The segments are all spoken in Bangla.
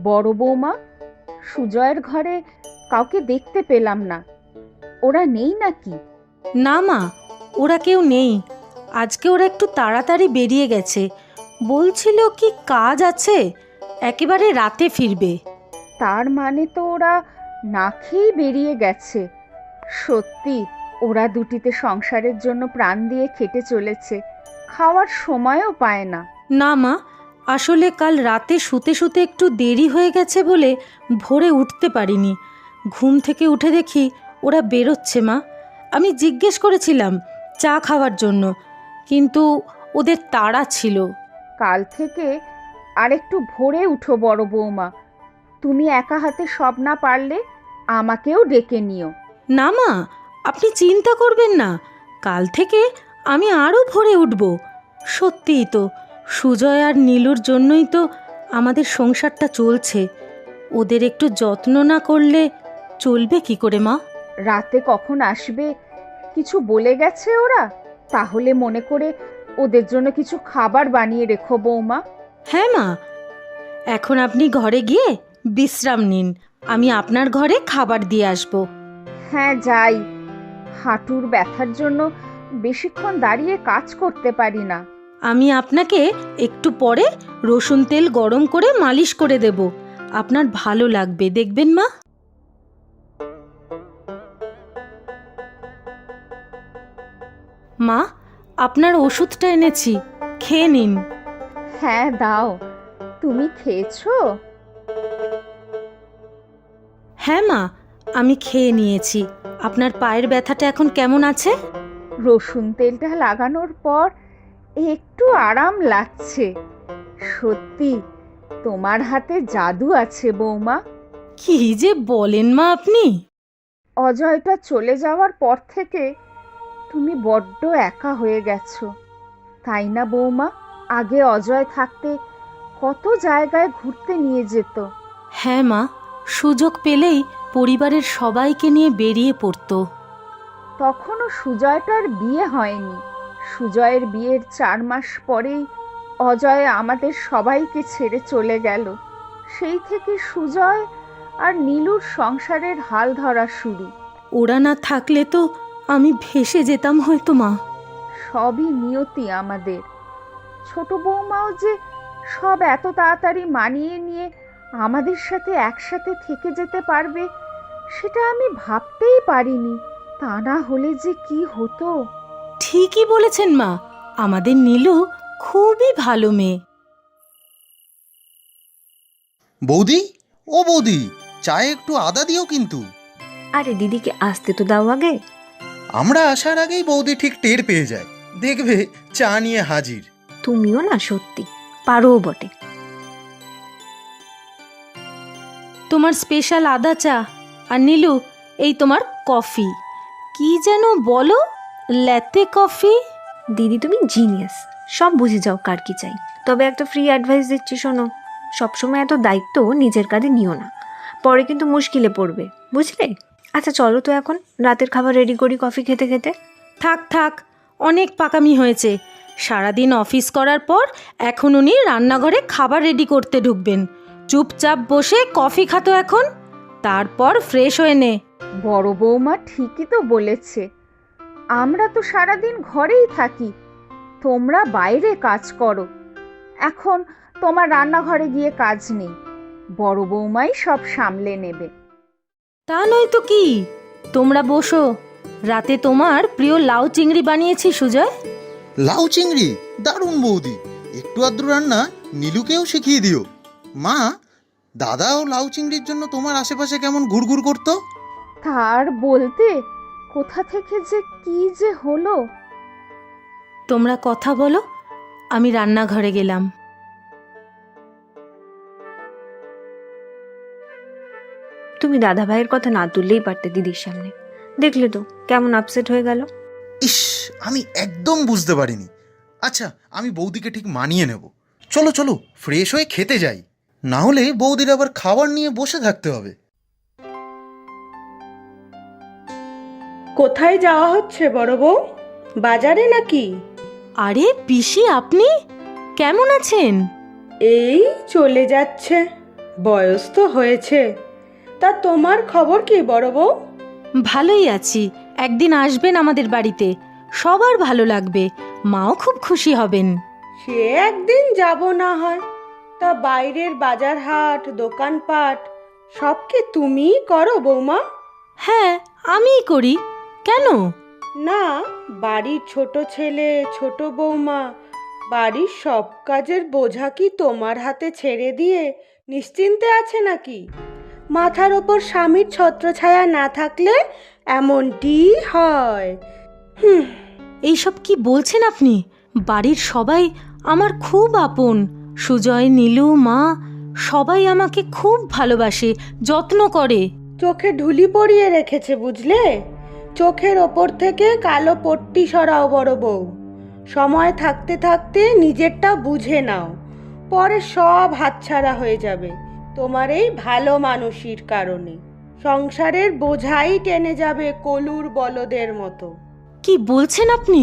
বড় বৌমা, সুজয়ের ঘরে কাউকে দেখতে পেলাম না। ওরা নেই নাকি? না মা, ওরা কেউ নেই। আজকে ওরা একটু তাড়াতাড়ি বেরিয়ে গেছে। বলছিল কি কাজ আছে, একেবারে রাতে ফিরবে। তার মানে তো ওরা না খেয়েই বেরিয়ে গেছে। সত্যি ওরা দুটিতে সংসারের জন্য প্রাণ দিয়ে খেটে চলেছে, খাওয়ার সময়ও পায় না। না মা, আসলে কাল রাতে শুতে শুতে একটু দেরি হয়ে গেছে বলে ভোরে উঠতে পারিনি। ঘুম থেকে উঠে দেখি ওরা বেরোচ্ছে মা। আমি জিজ্ঞেস করেছিলাম চা খাওয়ার জন্য, কিন্তু ওদের তাড়া ছিল। কাল থেকে আরেকটু ভোরে উঠো বড় বৌমা। তুমি একা হাতে সব না পারলে আমাকেও ডেকে নিও। না মা, আপনি চিন্তা করবেন না। কাল থেকে আমি আরও ভোরে উঠব। সত্যিই তো, সুজয় আর নীলুর জন্যই তো আমাদের সংসারটা চলছে। ওদের একটু যত্ন না করলে চলবে কি করে মা? রাতে কখন আসবে কিছু বলে গেছে ওরা? তাহলে মনে করে ওদের জন্য কিছু খাবার বানিয়ে রেখো বৌমা। হ্যাঁ মা, এখন আপনি ঘরে গিয়ে বিশ্রাম নিন। আমি আপনার ঘরে খাবার দিয়ে আসব। হ্যাঁ যাই, হাঁটুর ব্যথার জন্য বেশিক্ষণ দাঁড়িয়ে কাজ করতে পারি না। আমি আপনাকে একটু পরে রসুন তেল গরম করে মালিশ করে দেব। আপনার ভালো লাগবে, দেখবেন মা। মা, আপনার ওষুধটা এনেছি, খেয়ে নিন। হ্যাঁ দাও। তুমি খেয়েছো? হ্যাঁ মা, আমি খেয়ে নিয়েছি। আপনার পায়ের ব্যথাটা এখন কেমন আছে? রসুন তেলটা লাগানোর পর একটু আরাম লাগছে। সত্যি তোমার হাতে জাদু আছে বৌমা। কি যে বলেন মা আপনি! অজয়টা চলে যাওয়ার পর থেকে তুমি বড্ড একা হয়ে গেছো, তাই না বৌমা? আগে অজয় থাকতে কত জায়গায় ঘুরতে নিয়ে যেত। হ্যাঁ মা, সুযোগ পেলেই পরিবারের সবাইকে নিয়ে বেরিয়ে পড়তো। তখনও সুজয়টার বিয়ে হয়নি। সুজয়ের বিয়ের 4 মাস পরেই অজয় আমাদের সবাইকে ছেড়ে চলে গেল। সেই থেকে সুজয় আর নীলুর সংসারের হাল ধরা শুরু। ওরা না থাকলে তো আমি ভেসে যেতাম হয়তো মা। সবই নিয়তি আমাদের। ছোট বৌমাও যে সব এত তাড়াতাড়ি মানিয়ে নিয়ে আমাদের সাথে একসাথে থেকে যেতে পারবে, সেটা আমি ভাবতেই পারিনি। তা না হলে যে কি হতো। ঠিকই বলেছেন মা, আমাদের নীলু খুবই ভালো মেয়ে। বৌদি, ও বৌদি, চায়ে একটু আদা দিও কিন্তু। আরে দিদিকে আসতে তো দাও আগে। আমরা আসার আগেই বৌদি ঠিক টের পেয়ে যায়, দেখবে চা নিয়ে হাজির। তুমিও না সত্যি পারোও বটে। তোমার স্পেশাল আদা চা, আর নীলু এই তোমার কফি। কি যেন বলো, ল্যাতে কফি? দিদি তুমি জিনিয়াস, সব বুঝে যাও কার কি চাই। তবে একটা ফ্রি অ্যাডভাইস দিচ্ছি, শোনো। সবসময় এত দায়িত্ব নিজের কাঁধে নিও না, পরে কিন্তু মুশকিলে পড়বে, বুঝলে? আচ্ছা চলো তো এখন রাতের খাবার রেডি করি কফি খেতে খেতে। থাক থাক, অনেক পাকামি হয়েছে। সারাদিন অফিস করার পর এখন উনি রান্নাঘরে খাবার রেডি করতে ঢুকবেন। চুপচাপ বসে কফি খাতো এখন, তারপর ফ্রেশ হয়ে নে। বড় বৌমা ঠিকই তো বলেছে। আমরা তো সারাদিন ঘরেই থাকি, তোমরা বাইরে কাজ করো। এখন তোমার রান্নাঘরে গিয়ে কাজ নেই, বড় বৌমাই সব সামলে নেবে। তা নয় তো কি, তোমরা বসো। রাতে তোমার প্রিয় লাউ চিংড়ি বানিয়েছি সুজয়। লাউ চিংড়ি দারুণ বৌদি, একটু আদ্র রান্না নীলুকেও শিখিয়ে দিও। মা, দাদাও লাউ চিংড়ির জন্য তোমার আশেপাশে কেমন ঘুরঘুর করতো। তার বলতে কোথা থেকে যে কি যে হলো। তোমরা কথা বলো, আমি রান্নাঘরে গেলাম। তুমি দাদা ভাইয়ের কথা না তুললেই পারতে দিদির সামনে। দেখলে তো কেমন আপসেট হয়ে গেল। ইস, আমি একদম বুঝতে পারিনি। আচ্ছা, আমি বৌদিকে ঠিক মানিয়ে নেব। চলো চলো, ফ্রেশ হয়ে খেতে যাই, না হলে বৌদির আবার খাবার নিয়ে বসে থাকতে হবে। কোথায় যাওয়া হচ্ছে বড় বউ? বাজারে নাকি? আরে পিসি, আপনি কেমন আছেন? এই চলে যাচ্ছে। বয়স তো হয়েছে। তা তোমার খবর কি বড় বউ? ভালোই আছি। একদিন আসবেন আমাদের বাড়িতে, সবার ভালো লাগবে, মাও খুব খুশি হবেন। সে একদিন যাব না হয়। তা বাইরের বাজার হাট দোকানপাট সব কি তুমিই করো বৌমা? হ্যাঁ, আমিই করি। কেন? না, বাড়ির ছোট ছেলে ছোট বৌমা বাড়ির সব কাজের বোঝা কি তোমার হাতে ছেড়ে দিয়ে নিশ্চিন্তে আছে নাকি? মাথার ওপর স্বামীর ছত্রছায়া না থাকলে এমনটি হয়। হুম। এইসব কি বলছেন আপনি? বাড়ির সবাই আমার খুব আপন। সুজয়, নীলু, মা সবাই আমাকে খুব ভালোবাসে, যত্ন করে। চোখে ঢুলি পরিয়ে রেখেছে বুঝলে? চোখের ওপর থেকে কালো পট্টি সরাও বড় বউ। সময় থাকতে থাকতে নিজেরটা বুঝে নাও, পরে সব হাতছাড়া হয়ে যাবে তোমার এই ভালো মানুষির কারণে। সংসারের বোঝাই টেনে যাবে কলুর বলদের মতো। কি বলছেন আপনি?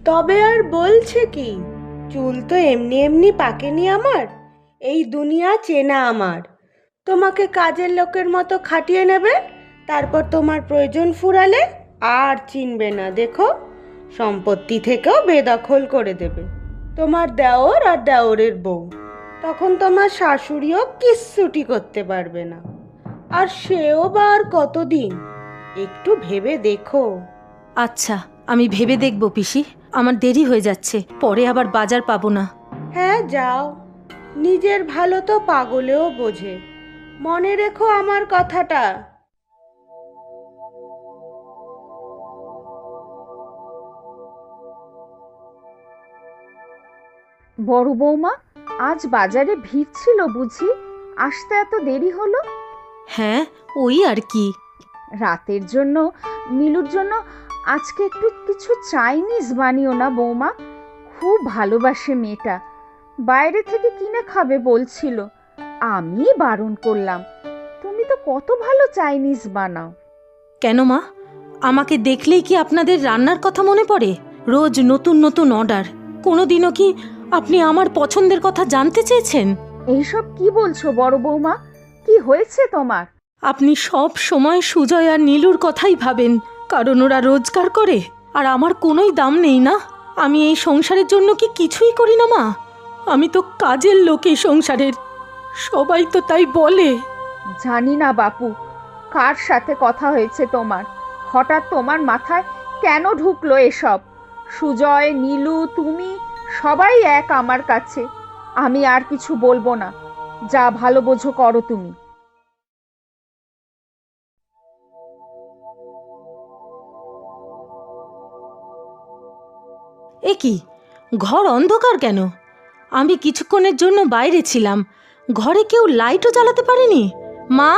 তবে আর বলছে কি, চুল তো এমনি এমনি পাকেনি আমার। এই দুনিয়া চেনা আমার। তোমাকে কাজের লোকের মতো খাটিয়ে নেবে, তারপর তোমার প্রয়োজন ফুরালে আর চিনবে না। দেখো, সম্পত্তি থেকেও বেদখল করে দেবে তোমার দেওর আর দেওরের বউ। তখন তোমার শাশুড়িও কিচ্ছুটি করতে পারবে না। আর সেও বা আর কতদিন? একটু ভেবে দেখো। আচ্ছা, আমি ভেবে দেখব পিসি। আমার দেরি হয়ে যাচ্ছে, পরে আবার বাজার পাবো না। হ্যাঁ যাও, নিজের ভালো তো পাগলেও বোঝে। মনে রেখো আমার কথাটা। বড় বৌমা, আজ বাজারে ভিড় ছিল বুঝি, আসতে এত দেরি হলো? হ্যাঁ, ওই আর কি। রাতের জন্য নীলুর জন্য আজকে একটু কিছু চাইনিজ বানিও না বৌমা, খুব ভালোবাসে মেয়েটা। বাইরে থেকে কিনে খাবে বলছিল, আমি বারণ করলাম। তুমি তো কত ভালো চাইনিজ বানাও। কেন মা, আমাকে দেখলেই কি আপনাদের রান্নার কথা মনে পড়ে? রোজ নতুন নতুন অর্ডার। কোনোদিনও কি আপনি আমার পছন্দের কথা জানতে চেয়েছেন? এইসব কি বলছো বড় বৌমা? কি হয়েছে তোমার? আপনি সব সময় সুজয় আর নীলুর কথাই ভাবেন, কারণ ওরা রোজগার করে আর আমার কোনোই দাম নেই না। আমি এই সংসারের জন্য কি কিছুই করি না মা? আমি তো কাজের লোক এই সংসারের, সবাই তো তাই বলে। জানি না বাপু, কার সাথে কথা হয়েছে তোমার? হঠাৎ তোমার মাথায় কেন ঢুকলো এসব? সুজয়, নীলু, তুমি সবাই এক আমার কাছে। আমি আর কিছু বলবো না, যা ভালো বোঝো করো তুমি। এ কি, ঘর অন্ধকার কেন? আমি কিছুক্ষণের জন্য বাইরে ছিলাম, ঘরে কেউ লাইটও জ্বালাতে পারেনি। মা,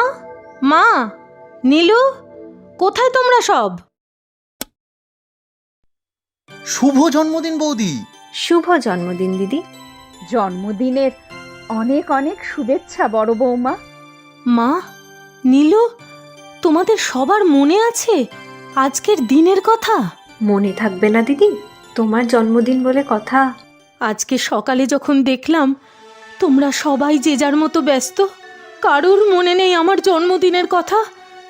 মা, নীলু, কোথায় তোমরা সব? শুভ জন্মদিন বৌদি। শুভ জন্মদিন দিদি। জন্মদিনের অনেক অনেক শুভেচ্ছা বড় বৌমা। মা, নীলু, তোমাদের সবার মনে আছে আজকের দিনের কথা? মনে থাকবে না দিদি? তোমার জন্মদিন বলে কথা। আজকে সকালে যখন দেখলাম তোমরা সবাই যে যার মতো ব্যস্ত, কারোর মনে নেই আমার জন্মদিনের কথা,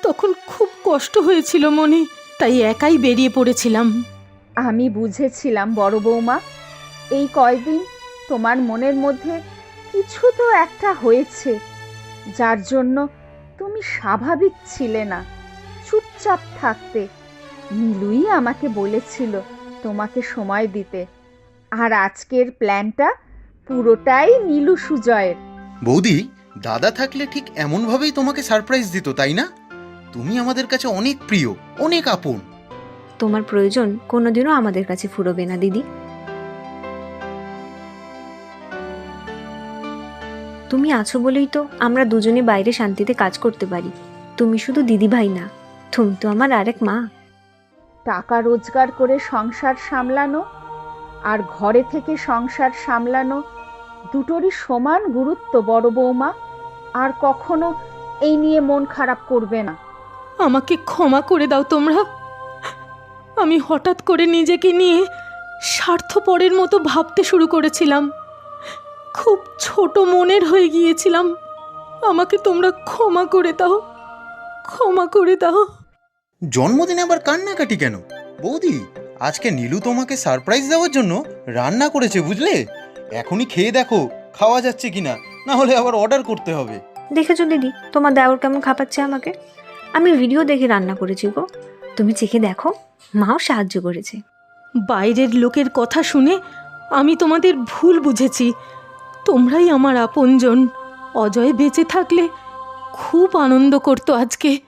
তখন খুব কষ্ট হয়েছিল মনে, তাই একাই বেরিয়ে পড়েছিলাম। আমি বুঝেছিলাম বড় বৌমা, এই কয়দিন তোমার মনের মধ্যে কিছু তো একটা হয়েছে, যার জন্য তুমি স্বাভাবিক ছিলে না, চুপচাপ থাকতে। নীলুই আমাকে বলেছিল তোমাকে সময় দিতে। আর আজকের প্ল্যানটা পুরোটাই নীলু সুজয়ের। বৌদি, দাদা থাকলে ঠিক এমনভাবেই তোমাকে সারপ্রাইজ দিত, তাই না? তুমি আমাদের কাছে অনেক প্রিয়, অনেক আপন। তোমার প্রয়োজন কোনোদিনও আমাদের কাছে ফুরোবে না দিদি। তুমি আছো বলেই তো আমরা দুজনে বাইরে শান্তিতে কাজ করতে পারি। তুমি শুধু দিদি ভাই না, তুমি তো আমার আরেক মা। টাকা রোজগার করে সংসার সামলানো আর ঘরে থেকে সংসার সামলানো দুটোরই সমান গুরুত্ব বড় বৌমা। আর কখনো এই নিয়ে মন খারাপ করবে না। আমাকে ক্ষমা করে দাও তোমরা। আমি হঠাৎ করে নিজেকে নিয়ে স্বার্থপরের মতো ভাবতে শুরু করেছিলাম, খুব ছোট মনের হয়ে গিয়েছিলাম। আমাকে তোমরা ক্ষমা করে দাও, ক্ষমা করে দাও। জন্মদিনে আবার কান্নাকাটি কেন? বৌদি, আজকে নীলু তোমাকে সারপ্রাইজ দেওয়ার জন্য রান্না করেছে, বুঝলে? এখনই খেয়ে দেখো খাওয়া যাচ্ছে কিনা, না হলে আবার অর্ডার করতে হবে। দেখেছো দিদি তোমার দেওর কেমন খাপাচ্ছে আমাকে? আমি ভিডিও দেখে রান্না করেছি গো, তুমি চেখে দেখো, মাও সাহায্য করেছে। বাইরের লোকের কথা শুনে আমি তোমাদের ভুল বুঝেছি। তোমরাই আমার আপনজন। অজয় বেঁচে থাকলে খুব আনন্দ করতো আজকে।